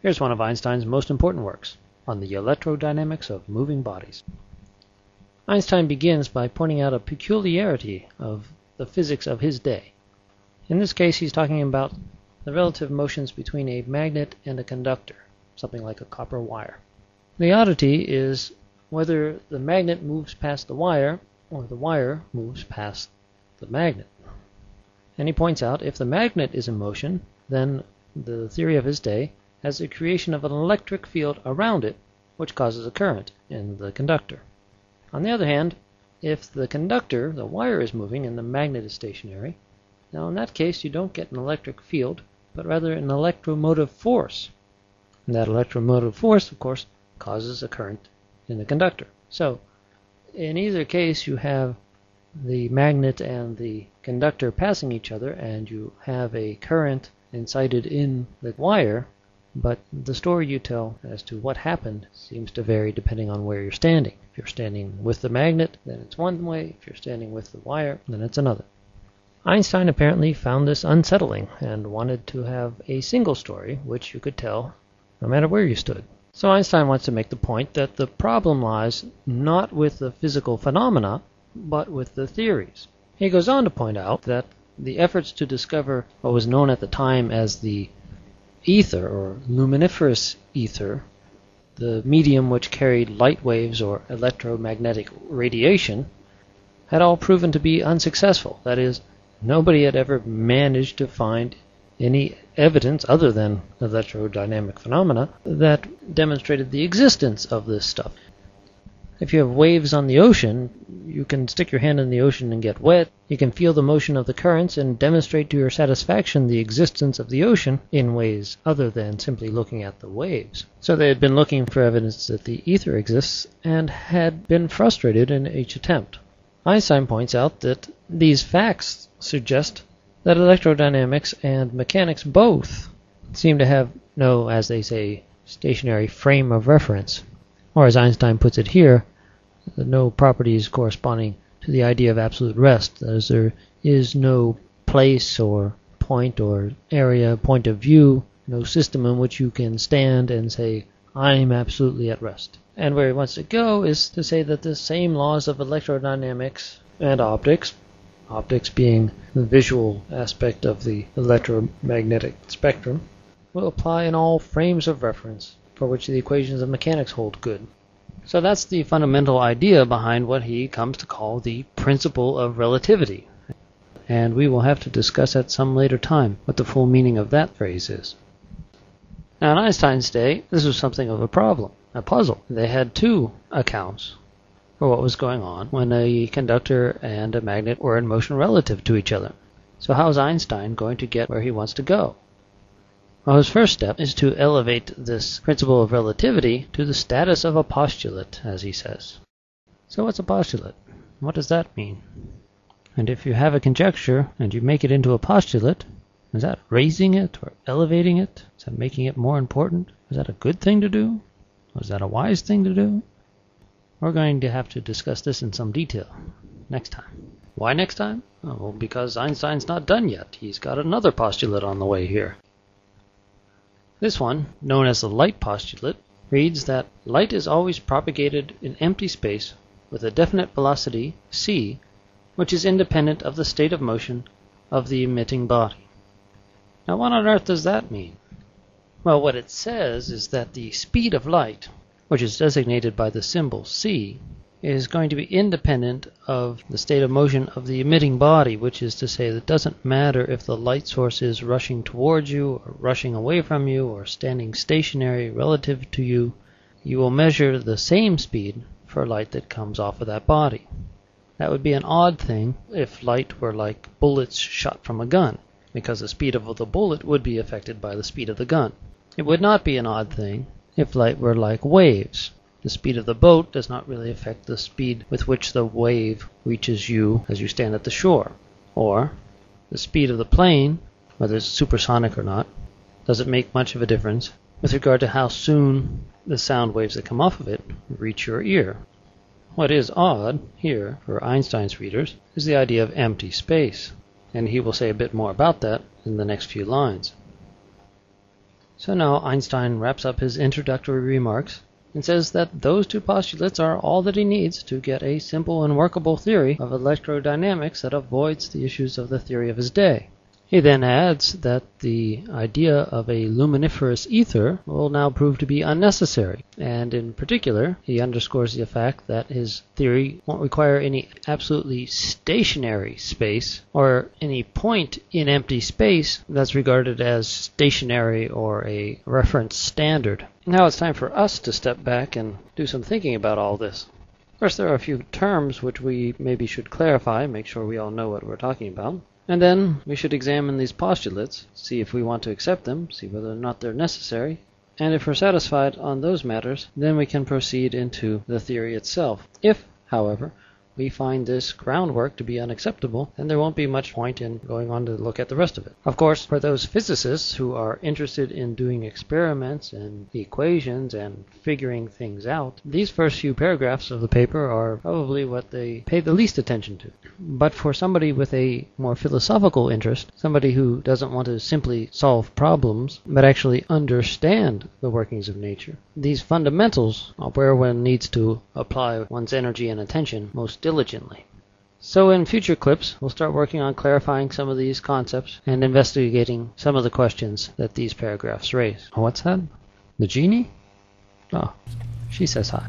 Here's one of Einstein's most important works on the electrodynamics of moving bodies. Einstein begins by pointing out a peculiarity of the physics of his day. In this case, he's talking about the relative motions between a magnet and a conductor, something like a copper wire. The oddity is whether the magnet moves past the wire or the wire moves past the magnet. And he points out if the magnet is in motion, then the theory of his day has the creation of an electric field around it, which causes a current in the conductor. On the other hand, if the conductor, the wire, is moving and the magnet is stationary, now in that case you don't get an electric field, but rather an electromotive force. And that electromotive force, of course, causes a current in the conductor. So, in either case you have the magnet and the conductor passing each other, and you have a current incited in the wire, but the story you tell as to what happened seems to vary depending on where you're standing. If you're standing with the magnet, then it's one way. If you're standing with the wire, then it's another. Einstein apparently found this unsettling and wanted to have a single story which you could tell no matter where you stood. So Einstein wants to make the point that the problem lies not with the physical phenomena, but with the theories. He goes on to point out that the efforts to discover what was known at the time as the ether, or luminiferous ether, the medium which carried light waves or electromagnetic radiation, had all proven to be unsuccessful. That is, nobody had ever managed to find any evidence other than electrodynamic phenomena that demonstrated the existence of this stuff. If you have waves on the ocean, you can stick your hand in the ocean and get wet. You can feel the motion of the currents and demonstrate to your satisfaction the existence of the ocean in ways other than simply looking at the waves. So they had been looking for evidence that the ether exists and had been frustrated in each attempt. Einstein points out that these facts suggest that electrodynamics and mechanics both seem to have no, as they say, stationary frame of reference. Or as Einstein puts it here, no properties corresponding to the idea of absolute rest. That is, there is no place or point or area, point of view, no system in which you can stand and say, I'm absolutely at rest. And where he wants to go is to say that the same laws of electrodynamics and optics being the visual aspect of the electromagnetic spectrum, will apply in all frames of reference for which the equations of mechanics hold good. So that's the fundamental idea behind what he comes to call the principle of relativity. And we will have to discuss at some later time what the full meaning of that phrase is. Now in Einstein's day, this was something of a problem, a puzzle. They had two accounts for what was going on when a conductor and a magnet were in motion relative to each other. So how is Einstein going to get where he wants to go? Well, his first step is to elevate this principle of relativity to the status of a postulate, as he says. So what's a postulate? What does that mean? And if you have a conjecture and you make it into a postulate, is that raising it or elevating it? Is that making it more important? Is that a good thing to do? Or is that a wise thing to do? We're going to have to discuss this in some detail next time. Why next time? Well, because Einstein's not done yet. He's got another postulate on the way here. This one, known as the light postulate, reads that light is always propagated in empty space with a definite velocity, c, which is independent of the state of motion of the emitting body. Now what on earth does that mean? Well, what it says is that the speed of light, which is designated by the symbol c, is going to be independent of the state of motion of the emitting body, which is to say that it doesn't matter if the light source is rushing towards you or rushing away from you or standing stationary relative to you. You will measure the same speed for light that comes off of that body. That would be an odd thing if light were like bullets shot from a gun, because the speed of the bullet would be affected by the speed of the gun. It would not be an odd thing if light were like waves. The speed of the boat does not really affect the speed with which the wave reaches you as you stand at the shore. Or, the speed of the plane, whether it's supersonic or not, doesn't make much of a difference with regard to how soon the sound waves that come off of it reach your ear. What is odd here for Einstein's readers is the idea of empty space, and he will say a bit more about that in the next few lines. So now Einstein wraps up his introductory remarks and says that those two postulates are all that he needs to get a simple and workable theory of electrodynamics that avoids the issues of the theory of his day. He then adds that the idea of a luminiferous ether will now prove to be unnecessary, and in particular, he underscores the fact that his theory won't require any absolutely stationary space, or any point in empty space that's regarded as stationary or a reference standard. Now it's time for us to step back and do some thinking about all this. First, there are a few terms which we maybe should clarify, make sure we all know what we're talking about. And then we should examine these postulates, see if we want to accept them, see whether or not they're necessary, and if we're satisfied on those matters, then we can proceed into the theory itself. If, however, we find this groundwork to be unacceptable, then there won't be much point in going on to look at the rest of it. Of course, for those physicists who are interested in doing experiments and equations and figuring things out, these first few paragraphs of the paper are probably what they pay the least attention to. But for somebody with a more philosophical interest, somebody who doesn't want to simply solve problems, but actually understand the workings of nature, these fundamentals are where one needs to apply one's energy and attention most diligently. So in future clips, we'll start working on clarifying some of these concepts and investigating some of the questions that these paragraphs raise. Oh, what's that? The genie? Oh, she says hi.